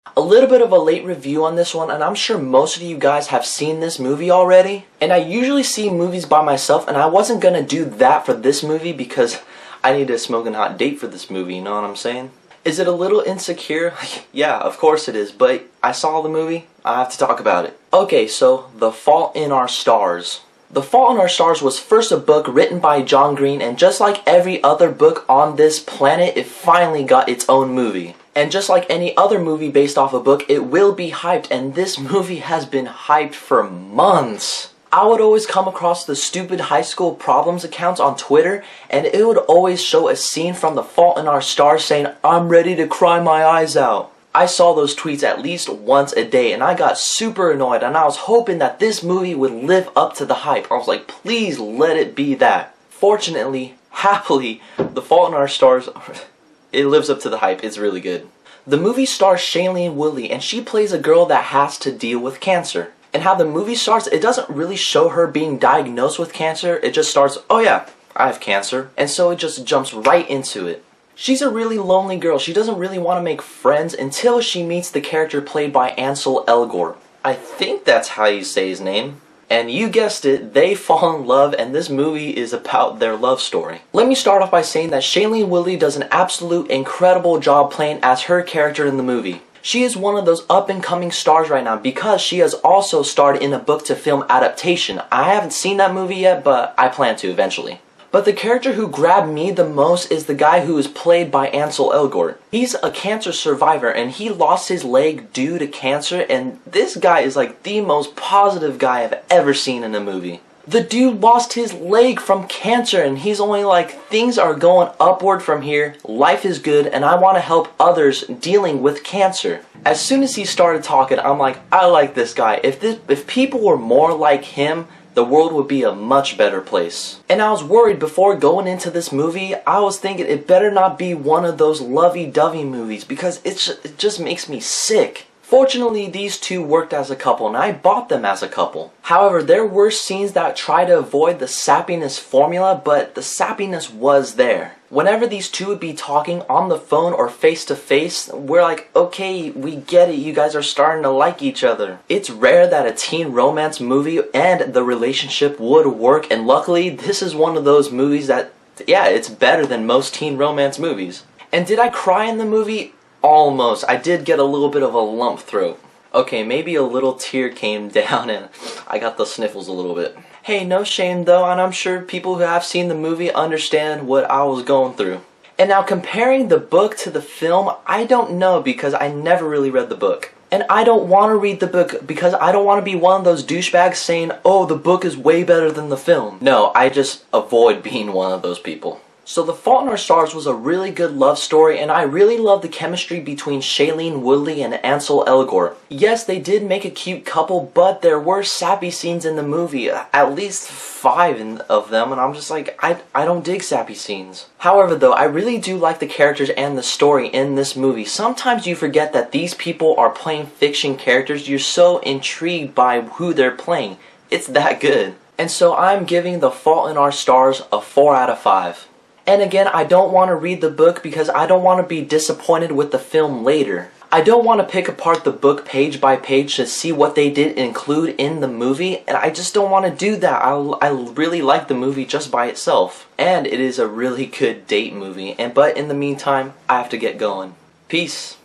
A little bit of a late review on this one, and I'm sure most of you guys have seen this movie already. And I usually see movies by myself, and I wasn't gonna do that for this movie because I need a smoking hot date for this movie, you know what I'm saying? Is it a little insecure? Yeah, of course it is, but I saw the movie, I have to talk about it. Okay, so The Fault in Our Stars. The Fault in Our Stars was first a book written by John Green, and just like every other book on this planet, it finally got its own movie. And just like any other movie based off a book, it will be hyped, and this movie has been hyped for months. I would always come across the stupid high school problems accounts on Twitter, and it would always show a scene from The Fault in Our Stars saying, "I'm ready to cry my eyes out." I saw those tweets at least once a day, and I got super annoyed, and I was hoping that this movie would live up to the hype. I was like, please let it be that. Fortunately, happily, The Fault in Our Stars, it lives up to the hype. It's really good. The movie stars Shailene Woodley, and she plays a girl that has to deal with cancer. And how the movie starts, it doesn't really show her being diagnosed with cancer. It just starts, oh yeah, I have cancer. And so it just jumps right into it. She's a really lonely girl. She doesn't really want to make friends until she meets the character played by Ansel Elgort. I think that's how you say his name. And you guessed it, they fall in love, and this movie is about their love story. Let me start off by saying that Shailene Woodley does an absolute incredible job playing as her character in the movie. She is one of those up-and-coming stars right now because she has also starred in a book-to-film adaptation. I haven't seen that movie yet, but I plan to eventually. But the character who grabbed me the most is the guy who is played by Ansel Elgort. He's a cancer survivor, and he lost his leg due to cancer, and this guy is like the most positive guy I've ever seen in a movie. The dude lost his leg from cancer, and he's only like, things are going upward from here, life is good, and I want to help others dealing with cancer. As soon as he started talking, I'm like, I like this guy. If people were more like him, the world would be a much better place. And I was worried before going into this movie. I was thinking it better not be one of those lovey-dovey movies because it just makes me sick. Fortunately, these two worked as a couple, and I bought them as a couple. However, there were scenes that try to avoid the sappiness formula, but the sappiness was there. Whenever these two would be talking on the phone or face to face, we're like, okay, we get it, you guys are starting to like each other. It's rare that a teen romance movie and the relationship would work, and luckily, this is one of those movies that, yeah, it's better than most teen romance movies. And did I cry in the movie? Almost. I did get a little bit of a lump throat. Okay, maybe a little tear came down and I got the sniffles a little bit. Hey, no shame though, and I'm sure people who have seen the movie understand what I was going through. And now comparing the book to the film, I don't know because I never really read the book. And I don't want to read the book because I don't want to be one of those douchebags saying, oh, the book is way better than the film. No, I just avoid being one of those people. So The Fault in Our Stars was a really good love story, and I really love the chemistry between Shailene Woodley and Ansel Elgort. Yes, they did make a cute couple, but there were sappy scenes in the movie, at least 5 of them, and I'm just like, I don't dig sappy scenes. However though, I really do like the characters and the story in this movie. Sometimes you forget that these people are playing fiction characters. You're so intrigued by who they're playing. It's that good. And so I'm giving The Fault in Our Stars a 4 out of 5. And again, I don't want to read the book because I don't want to be disappointed with the film later. I don't want to pick apart the book page by page to see what they did include in the movie, and I just don't want to do that. I really like the movie just by itself. And it is a really good date movie, but in the meantime, I have to get going. Peace.